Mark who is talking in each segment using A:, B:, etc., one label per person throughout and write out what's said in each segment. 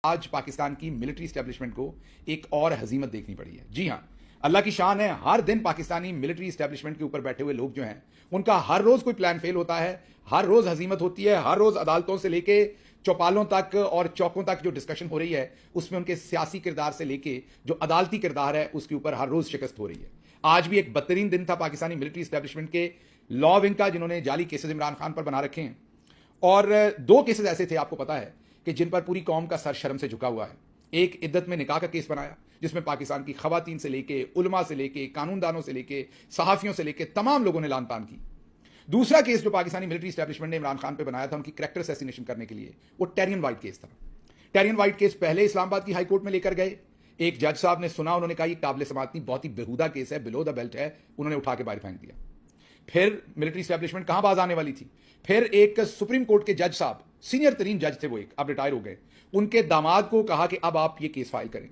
A: آج پاکستان کی military establishment کو ایک اور ہزیمت دیکھنی پڑی ہے. جی ہاں، اللہ کی شان ہے. ہر دن پاکستانی ملٹری اسٹیبلشمنٹ کے اوپر بیٹھے ہوئے لوگ جو ہیں ان کا ہر روز کوئی پلان فیل ہوتا ہے, ہر روز ہزیمت ہوتی ہے, ہر روز عدالتوں سے لے کے چوپالوں تک اور چوکوں تک جو ڈسکشن ہو رہی ہے اس میں ان کے سیاسی کردار سے لے کے جو عدالتی کردار ہے اس کے اوپر ہر روز شکست ہو رہی ہے. آج بھی ایک بدترین دن تھا پاکستانی ملٹری اسٹیبلشمنٹ کے لا ونگ کا, جنہوں نے جعلی کیسز عمران خان پر بنا رکھے ہیں. اور دو کیسز ایسے تھے, آپ کو پتا ہے, کہ جن پر پوری قوم کا سر شرم سے جھکا ہوا ہے. ایک عدت میں نکاح کا کیس بنایا جس میں پاکستان کی خواتین سے لے کے علماء سے لے کے قانون دانوں سے لے کے صحافیوں سے لے کے تمام لوگوں نے لان تان کی. دوسرا کیس جو پاکستانی ملٹری اسٹیبلشمنٹ نے عمران خان پہ بنایا تھا ان کی کریکٹر اسیسینیشن کرنے کے لیے, وہ ٹیرین وائٹ کیس تھا. ٹیرین وائٹ کیس پہلے اسلام آباد کی ہائی کورٹ میں لے کر گئے. ایک جج صاحب نے سنا, انہوں نے کہا یہ قابل سماعت نہیں, بہت ہی بےہودہ کیس ہے, بلو دا بیلٹ ہے, انہوں نے اٹھا کے باہر پھینک دیا. پھر ملٹری اسٹیبلشمنٹ کہاں باز آنے والی تھی. پھر ایک سپریم کورٹ کے جج صاحب, سینئر ترین جج تھے وہ, ایک اب ریٹائر ہو گئے, ان کے داماد کو کہا کہ اب آپ یہ کیس فائل کریں.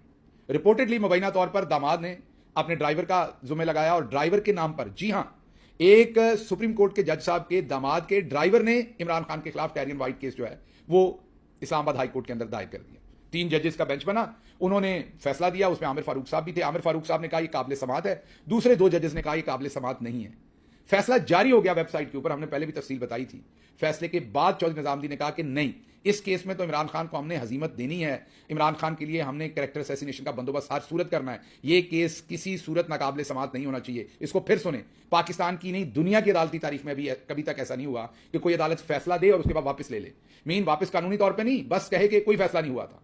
A: رپورٹڈلی مبینہ طور پر داماد نے اپنے ڈرائیور کا ذمہ لگایا اور ڈرائیور کے نام پر, جی ہاں, ایک سپریم کورٹ کے جج صاحب کے داماد کے ڈرائیور نے عمران خان کے خلاف ٹیرین وائٹ کیس جو ہے وہ اسلام آباد ہائی کورٹ کے اندر دائر کر دیا. 3 ججز کا بینچ بنا, انہوں نے فیصلہ دیا, اس میں عامر فاروق صاحب بھی تھے. عامر فاروق صاحب نے کہا یہ قابل سماعت ہے, دوسرے 2 ججز نے کہا یہ قابل سماعت نہیں ہے. فیصلہ جاری ہو گیا ویب سائٹ کے اوپر, ہم نے پہلے بھی تفصیل بتائی تھی. فیصلے کے بعد چودھری نظام الدین نے کہا کہ نہیں, اس کیس میں تو عمران خان کو ہم نے ہزیمت دینی ہے, عمران خان کے لیے ہم نے کریکٹر اسیسینیشن کا بندوبست ہر صورت کرنا ہے, یہ کیس کسی صورت ناقابل سماعت نہیں ہونا چاہیے. اس کو پھر سنیں, پاکستان کی نہیں دنیا کی عدالتی تاریخ میں بھی کبھی تک ایسا نہیں ہوا کہ کوئی عدالت فیصلہ دے اور اس کے بعد واپس لے لے. مین واپس قانونی طور پہ نہیں, بس کہے کہ کوئی فیصلہ نہیں ہوا تھا.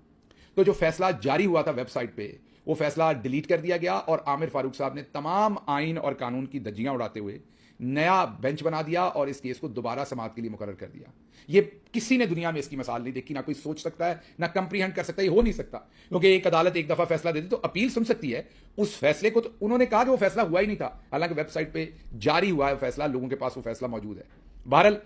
A: تو جو فیصلہ جاری ہوا تھا ویب سائٹ پہ, وہ فیصلہ ڈیلیٹ کر دیا گیا اور عامر فاروق صاحب نے تمام آئین اور قانون کی دھجیاں اڑاتے ہوئے نیا بینچ بنا دیا اور اس کیس کو دوبارہ سماعت کے لیے مقرر کر دیا. یہ کسی نے دنیا میں اس کی مثال نہیں دیکھی, نہ کوئی سوچ سکتا ہے, نہ کمپریہینڈ کر سکتا ہے, یہ ہو نہیں سکتا. کیونکہ ایک عدالت ایک دفعہ فیصلہ دیتی تو اپیل سن سکتی ہے اس فیصلے کو, تو انہوں نے کہا کہ وہ فیصلہ ہوا ہی نہیں تھا, حالانکہ ویب سائٹ پہ جاری ہوا ہے فیصلہ, لوگوں کے پاس وہ فیصلہ موجود ہے. بہرحال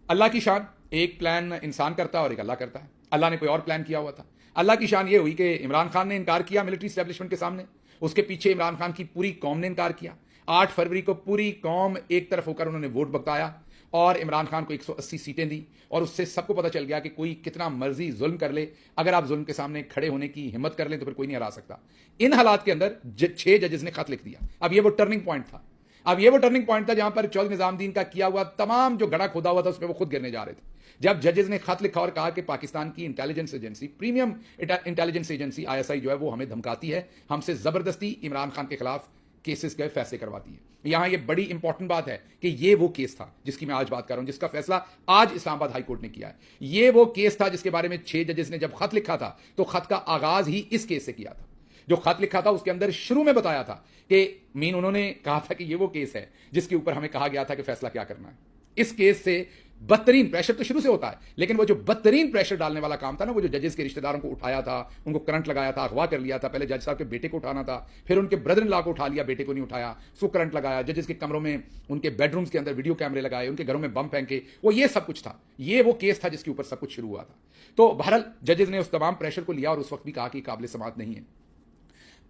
A: اللہ کی شان, ایک پلان انسان کرتا ہے اور ایک اللہ کرتا ہے. اللہ نے کوئی اور پلان کیا ہوا تھا. اللہ کی شان یہ ہوئی کہ عمران خان نے انکار کیا ملٹری اسٹیبلشمنٹ کے سامنے, اس کے پیچھے عمران خان کی پوری قوم نے انکار کیا. 8 فروری کو پوری قوم ایک طرف ہو کر انہوں نے ووٹ بتایا اور عمران خان کو 180 سیٹیں دی, اور اس سے سب کو پتہ چل گیا کہ کوئی کتنا مرضی ظلم کر لے, اگر آپ ظلم کے سامنے کھڑے ہونے کی ہمت کر لیں تو پھر کوئی نہیں ہرا سکتا. ان حالات کے اندر 6 ججز نے خط لکھ دیا. اب یہ وہ ٹرننگ پوائنٹ تھا, جہاں پر چودھری نظام الدین کا کیا ہوا تمام جو گڑھا کھودا ہوا تھا اس پہ وہ خود گرنے جا رہے تھے. جب ججز نے خط لکھا اور کہا کہ پاکستان کی intelligence agency, premium intelligence agency ISI جو ہے وہ ہمیں دھمکاتی ہے, ہم سے زبردستی عمران خان کے خلاف کیسز کے فیصلے کرواتی ہے. یہاں یہ بڑی امپورٹنٹ بات ہے کہ یہ وہ کیس تھا جس کی میں آج بات کر رہا ہوں, جس کا فیصلہ آج اسلام آباد ہائی کورٹ نے کیا ہے. یہ وہ کیس تھا جس کے بارے میں 6 ججز نے جب خط لکھا تھا تو خط کا آغاز ہی اس کیس سے کیا تھا. جو خط لکھا تھا اس کے اندر شروع میں بتایا تھا کہ انہوں نے کہا تھا کہ یہ وہ کیس ہے جس کے اوپر ہمیں کہا گیا تھا کہ فیصلہ کیا کرنا ہے. اس کیس سے بدترین پریشر تو شروع سے ہوتا ہے, لیکن وہ جو بدترین پریشر ڈالنے والا کام تھا نا, وہ جو ججز کے رشتہ داروں کو اٹھایا تھا, ان کو کرنٹ لگایا تھا, اغوا کر لیا تھا. پہلے جج صاحب کے بیٹے کو اٹھانا تھا, پھر ان کے بردر ان لا کو اٹھا لیا, بیٹے کو نہیں اٹھایا, اس کو کرنٹ لگایا, ججز کے کمروں میں ان کے بیڈ رومز کے اندر ویڈیو کیمرے لگائے, ان کے گھروں میں بم پھینکے, وہ یہ سب کچھ تھا. یہ وہ کیس تھا جس کے اوپر سب کچھ شروع ہوا تھا. تو بہرحال ججز نے اس تمام پریشر کو لیا اور اس وقت بھی کہا کہ قابل سماعت نہیں ہے.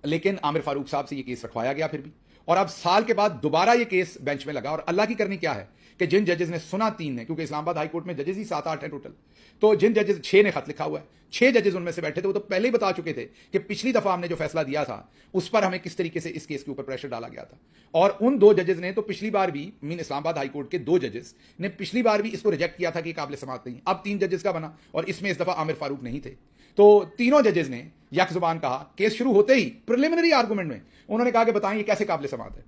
A: لیکن عامر فاروق صاحب سے یہ کیس رکھوایا گیا پھر بھی, اور اب سال کے بعد دوبارہ یہ کیس بینچ میں لگا. اور اللہ کی کرنی کیا ہے کہ جن ججز نے سنا 3 نے, کیونکہ اسلام آباد ہائی کورٹ میں ججز ہی 7-8 ہیں ٹوٹل, تو جن ججز 6 نے خط لکھا ہوا ہے, 6 ججز ان میں سے بیٹھے تھے, وہ تو پہلے ہی بتا چکے تھے کہ پچھلی دفعہ ہم نے جو فیصلہ دیا تھا اس پر ہمیں کس طریقے سے اس کیس کے اوپر پریشر ڈالا گیا تھا. اور ان 2 ججز نے تو پچھلی بار بھی, اسلام آباد ہائی کورٹ کے 2 ججز نے پچھلی بار بھی اس کو ریجیکٹ کیا تھا کہ قابل سماعت نہیں. اب 3 ججز کا بنا اور اس میں اس دفعہ عامر فاروق نہیں تھے. تو تینوں ججز نے یک زبان کہا, کیس شروع ہوتے ہی پریلیمنری آرگومنٹ میں انہوں نے کہا کہ بتائیں یہ کیسے قابل سماعت ہے.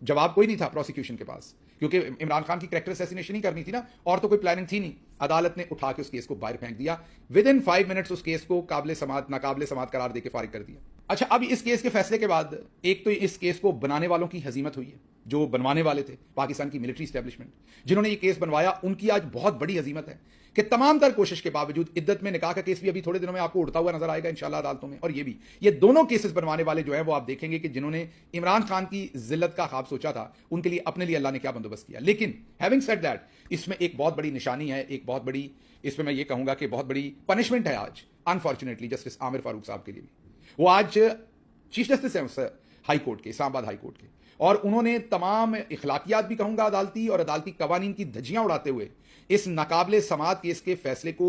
A: جواب کوئی نہیں تھا پروسیکیوشن کے پاس, کیونکہ عمران خان کی کریکٹر اسیسینیشن ہی کرنی تھی نا, اور تو کوئی پلاننگ تھی نہیں. عدالت نے اٹھا کے اس کیس کو باہر پھینک دیا. ودن 5 منٹس اس کیس کو قابل سماعت ناقابل سماعت قرار دے کے فارغ کر دیا. اچھا, اب اس کیس کے فیصلے کے بعد ایک تو اس کیس کو بنانے والوں کی ہزیمت ہوئی ہے, جو بنوانے والے تھے پاکستان کی ملٹری اسٹیبلشمنٹ, جنہوں نے یہ کیس بنوایا, ان کی آج بہت بڑی ہزیمت ہے کہ تمام تر کوشش کے باوجود عدت میں نکاح کا کیس بھی ابھی تھوڑے دنوں میں آپ کو اڑتا ہوا نظر آئے گا انشاءاللہ عدالتوں میں, اور یہ دونوں کیسز بنوانے والے جو ہیں وہ آپ دیکھیں گے کہ جنہوں نے عمران خان کی ذلت کا خواب سوچا تھا, ان کے لیے اپنے لیے اللہ نے کیا بندوبست کیا. لیکن ہیونگ سیڈ دیٹ, اس میں ایک بہت بڑی نشانی ہے, ایک بہت بڑی, اس میں یہ کہوں گا کہ بہت بڑی پنشمنٹ ہے آج انفارچونیٹلی جسٹس عامر فاروق صاحب کے لیے بھی. وہ آج چیف جسٹس ہیں ہائی کورٹ کے, اسلام آباد ہائی کورٹ کے, اور انہوں نے تمام اخلاقیات بھی کہوں گا عدالتی اور عدالتی قوانین کی دھجیاں اڑاتے ہوئے اس ناقابل سماعت کیس کے فیصلے کو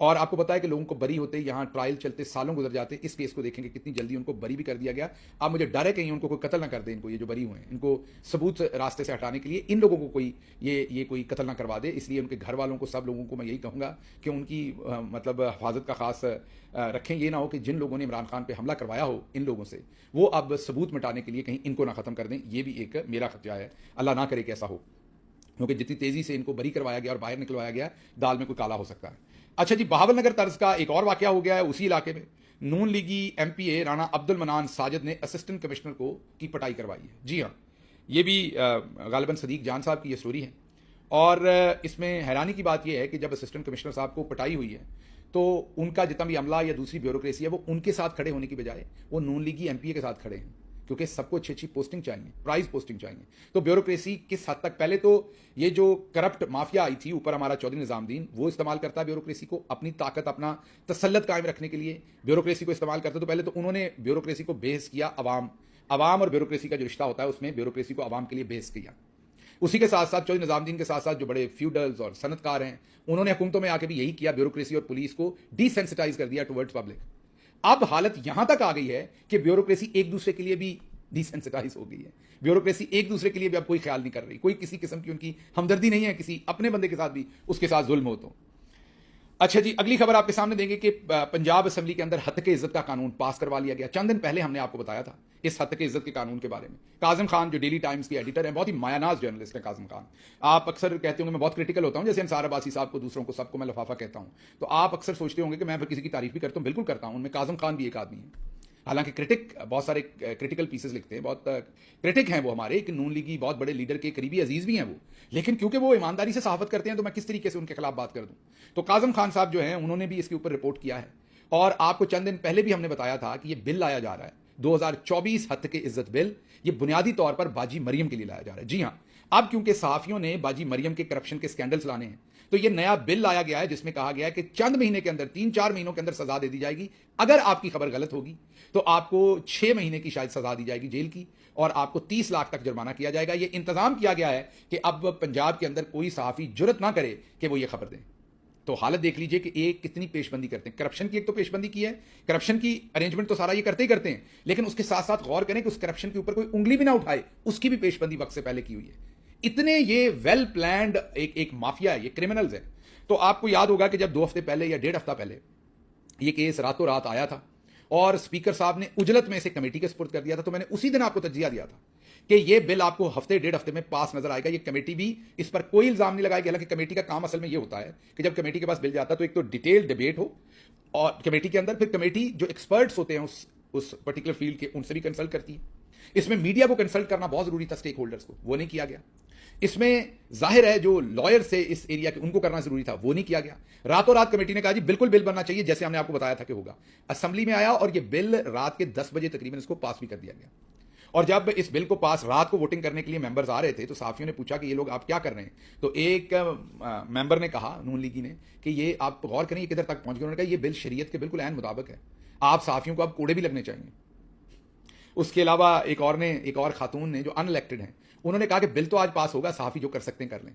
A: اور آپ کو پتا ہے کہ لوگوں کو بری ہوتے یہاں ٹرائل چلتے سالوں گزر جاتے. اس کیس کو دیکھیں کہ کتنی جلدی ان کو بری بھی کر دیا گیا. اب مجھے ڈر ہے کہیں ان کو کوئی قتل نہ کر دے, ان کو یہ جو بری ہوئے ہیں ان کو ثبوت راستے سے ہٹانے کے لیے ان لوگوں کو کوئی یہ کوئی قتل نہ کروا دے. اس لیے ان کے گھر والوں کو, سب لوگوں کو میں یہی کہوں گا کہ ان کی مطلب حفاظت کا خاص رکھیں. یہ نہ ہو کہ جن لوگوں نے عمران خان پہ حملہ کروایا ہو ان لوگوں سے, وہ اب ثبوت مٹانے کے لیے کہیں ان کو نہ ختم کر دیں. یہ بھی ایک میرا خدشہ ہے, اللہ نہ کرے کہ ایسا ہو, کیونکہ جتنی تیزی سے ان کو بری کروایا گیا اور باہر نکلوایا گیا, دال میں کوئی کالا ہو سکتا ہے. اچھا جی, بہاول نگر طرز کا ایک اور واقعہ ہو گیا ہے اسی علاقے میں. نون لیگی ایم پی اے رانا عبد المنان ساجد نے اسسٹنٹ کمشنر کو کی پٹائی کروائی ہے. جی ہاں, یہ بھی غالباً صدیق جان صاحب کی یہ سٹوری ہے. اور اس میں حیرانی کی بات یہ ہے کہ جب اسسٹنٹ کمشنر صاحب کو پٹائی ہوئی ہے تو ان کا جتنا بھی عملہ یا دوسری بیوروکریسی ہے وہ ان کے ساتھ کھڑے ہونے کی بجائے وہ نون لیگی ایم پی اے کے ساتھ کھڑے ہیں, کیونکہ سب کو اچھی پوسٹنگ چاہیے, پرائز پوسٹنگ چاہیے. تو بیوروکریسی کس حد تک, پہلے تو یہ جو کرپٹ مافیا آئی تھی اوپر ہمارا چودھری نظام الدین, وہ استعمال کرتا ہے بیوروکریسی کو اپنی طاقت, اپنا تسلط قائم رکھنے کے لیے بیوروکریسی کو استعمال کرتا. تو پہلے تو انہوں نے بیوروکریسی کو بیس کیا عوام اور بیوروکریسی کا جو رشتہ ہوتا ہے اس میں بیوروکریسی کو عوام کے لیے بیس کیا. اسی کے ساتھ ساتھ چودھری نظام الدین کے ساتھ ساتھ جو بڑے فیوڈلز اور صنعت کار ہیں انہوں نے حکومتوں میں آ کے بھی یہی کیا, بیوروکریسی اور پولیس کو ڈی سینسٹائز کر دیا ٹورڈز پبلک. اب حالت یہاں تک آ گئی ہے کہ بیوروکریسی ایک دوسرے کے لیے بھی ڈی سینسٹائز ہو گئی ہے. بیوروکریسی ایک دوسرے کے لیے بھی اب کوئی خیال نہیں کر رہی, کوئی کسی قسم کی ان کی ہمدردی نہیں ہے کسی اپنے بندے کے ساتھ بھی اس کے ساتھ ظلم ہو تو. اچھا جی, اگلی خبر آپ کے سامنے دیں گے کہ پنجاب اسمبلی کے اندر ہتک عزت کا قانون پاس کروا لیا گیا. چند دن پہلے ہم نے آپ کو بتایا تھا اس ہتک عزت کے قانون کے بارے میں. کاظم خان جو ڈیلی ٹائمز کے ایڈیٹر ہیں, بہت ہی مایہ ناز جرنلسٹ ہے کاظم خان. آپ اکثر کہتے ہوں گے میں بہت کریٹیکل ہوتا ہوں, جیسے انصار عباسی صاحب کو, دوسروں کو, سب کو میں لفافہ کہتا ہوں, تو آپ اکثر سوچتے ہوں گے کہ میں کسی کی تعریف بھی کرتا ہوں. بالکل کرتا ہوں, ان میں کاظم خان بھی ایک آدمی ہے. حالانکہ کرٹک بہت سارے کرٹیکل پیسز لکھتے ہیں, بہت کرٹک ہیں وہ ہمارے, ایک نون لیگی بہت بڑے لیڈر کے قریبی عزیز بھی ہیں وہ, لیکن کیونکہ وہ ایمانداری سے صحافت کرتے ہیں تو میں کس طریقے سے ان کے خلاف بات کر دوں. تو کاظم خان صاحب جو ہیں انہوں نے بھی اس کے اوپر رپورٹ کیا ہے, اور آپ کو چند دن پہلے بھی ہم نے بتایا تھا کہ یہ بل لایا جا رہا ہے 2024 ہتک عزت بل. یہ بنیادی طور پر باجی مریم کے لیے لایا جا رہا ہے. جی ہاں, اب کیونکہ صحافیوں نے باجی مریم کے کرپشن کے اسکینڈلز لانے ہیں تو یہ نیا بل لایا گیا ہے جس میں کہا گیا ہے کہ چند مہینے کے اندر, 3-4 مہینوں کے اندر سزا دے دی جائے گی. اگر آپ کی خبر غلط ہوگی تو آپ کو 6 مہینے کی شاید سزا دی جائے گی جیل کی, اور آپ کو 30 لاکھ تک جرمانہ کیا جائے گا. یہ انتظام کیا گیا ہے کہ اب پنجاب کے اندر کوئی صحافی جرت نہ کرے کہ وہ یہ خبر دیں. تو حالت دیکھ لیجئے کہ ایک کتنی پیش بندی کرتے ہیں. کرپشن کی ایک تو پیش بندی کی ہے, کرپشن کی ارینجمنٹ تو سارا یہ کرتے ہی کرتے ہیں, لیکن اس کے ساتھ ساتھ غور کریں کہ اس کرپشن کے اوپر کوئی انگلی بھی نہ اٹھائے, اس کی بھی پیش بندی وقت سے پہلے کی ہوئی ہے. اتنے یہ ویل پلانڈ ایک مافیا ہے, یہ کرمنلز ہے. تو آپ کو یاد ہوگا کہ جب 2 ہفتے پہلے یا 1.5 ہفتہ پہلے یہ کیس راتوں رات آیا تھا اور اسپیکر صاحب نے اجلت میں اسے کمیٹی کے سپرد کر دیا تھا, تو میں نے اسی دن آپ کو تجزیہ دیا تھا کہ یہ بل آپ کو ہفتے 1.5 ہفتے میں پاس نظر آئے گا. یہ کمیٹی بھی اس پر کوئی الزام نہیں لگائے گی. حالانکہ کمیٹی کا کام اصل میں یہ ہوتا ہے کہ جب کمیٹی کے پاس بل جاتا ہے تو ایک تو ڈیٹیل ڈیبیٹ ہو اور کمیٹی کے اندر, پھر کمیٹی جو ایکسپرٹس ہوتے ہیں اس پرٹیکولر فیلڈ کے ان سے بھی کنسلٹ کرتی ہے. اس میں میڈیا کو کنسلٹ کرنا بہت ضروری تھا, اسٹیک ہولڈرز کو, وہ نہیں کیا گیا. اس میں ظاہر ہے جو لائر سے اس ایریا کے ان کو کرنا ضروری تھا, وہ نہیں کیا گیا. راتوں رات کمیٹی نے کہا جی بالکل بل بننا چاہیے جیسے ہم نے آپ کو بتایا تھا کہ ہوگا. اسمبلی میں آیا اور یہ بل رات کے 10 بجے تقریباً اس کو پاس بھی کر دیا گیا. اور جب اس بل کو پاس رات کو ووٹنگ کرنے کے لیے ممبرز آ رہے تھے تو صحافیوں نے پوچھا کہ یہ لوگ آپ کیا کر رہے ہیں. تو ایک ممبر نے کہا, نون لیگی نے, کہ یہ آپ غور کریں یہ کدھر تک پہنچ گئے. انہوں نے کہا یہ بل شریعت کے بالکل عین مطابق ہے, آپ صحافیوں کو اب کوڑے بھی لگنے چاہیے. اس کے علاوہ ایک اور خاتون نے جو ان الیکٹڈ ہیں, انہوں نے کہا کہ بل تو آج پاس ہوگا, صحافی جو کر سکتے ہیں کر لیں.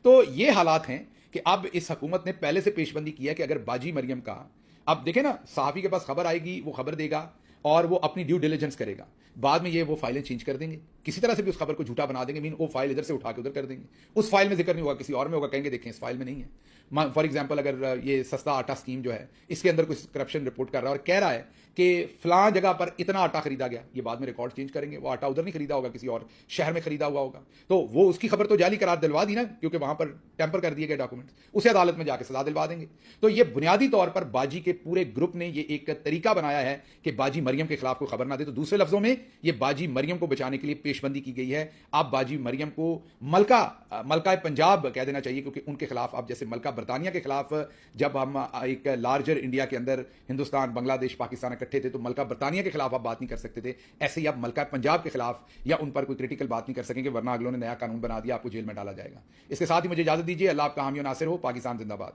A: تو یہ حالات ہیں کہ اب اس حکومت نے پہلے سے پیش بندی کی ہے کہ اگر باجی مریم کا, اب دیکھیں نا, صحافی کے پاس خبر آئے گی, وہ خبر دے گا اور وہ اپنی ڈیو ڈیلیجنس کرے گا, بعد میں یہ وہ فائلیں چینج کر دیں گے, کسی طرح سے بھی اس خبر کو جھوٹا بنا دیں گے. وہ فائل ادھر سے اٹھا کے ادھر کر دیں گے, اس فائل میں ذکر نہیں ہوگا, کسی اور میں ہوگا, کہیں گے دیکھیں اس فائل میں نہیں ہے. فار ایگزامپل اگر یہ سستا آٹا اسکیم جو ہے اس کے اندر کوئی کرپشن رپورٹ کر رہا ہے اور کہہ رہا ہے کہ فلاں جگہ پر اتنا آٹا خریدا گیا, یہ بعد میں ریکارڈ چینج کریں گے, وہ آٹا ادھر نہیں خریدا ہوگا, کسی اور شہر میں خریدا ہوا ہوگا, تو وہ اس کی خبر تو جعلی قرار دلوا دی نا, کیونکہ وہاں پر ٹیمپر کر دیے گئے ڈاکومنٹس, اسے عدالت میں جا کے سزا دلوا دیں گے. تو یہ بنیادی طور پر باجی کے پورے گروپ نے یہ ایک طریقہ بنایا ہے کہ باجی مریم کے خلاف کوئی خبر نہ دے. تو دوسرے لفظوں میں یہ باجی مریم کو بچانے کے لیے پیش بندی کی گئی ہے. اب باجی مریم کو ملکہ پنجاب کہہ دینا چاہیے, کیونکہ ان کے خلاف اب جیسے ملکہ برطانیہ کے خلاف جب ہم ایک لارجر انڈیا کے اندر ہندوستان, بنگلہ دیش, پاکستان اکٹھے تھے تو ملکہ برطانیہ کے خلاف آپ بات نہیں کر سکتے تھے, ایسے ہی اب ملکہ پنجاب کے خلاف یا ان پر کوئی کریٹیکل بات نہیں کر سکیں گے, ورنہ اگلوں نے نیا قانون بنا دیا, آپ کو جیل میں ڈالا جائے گا. اس کے ساتھ ہی مجھے اجازت دیجیے. اللہ آپ کا حامی و ناصر ہو. پاکستان زندہ باد.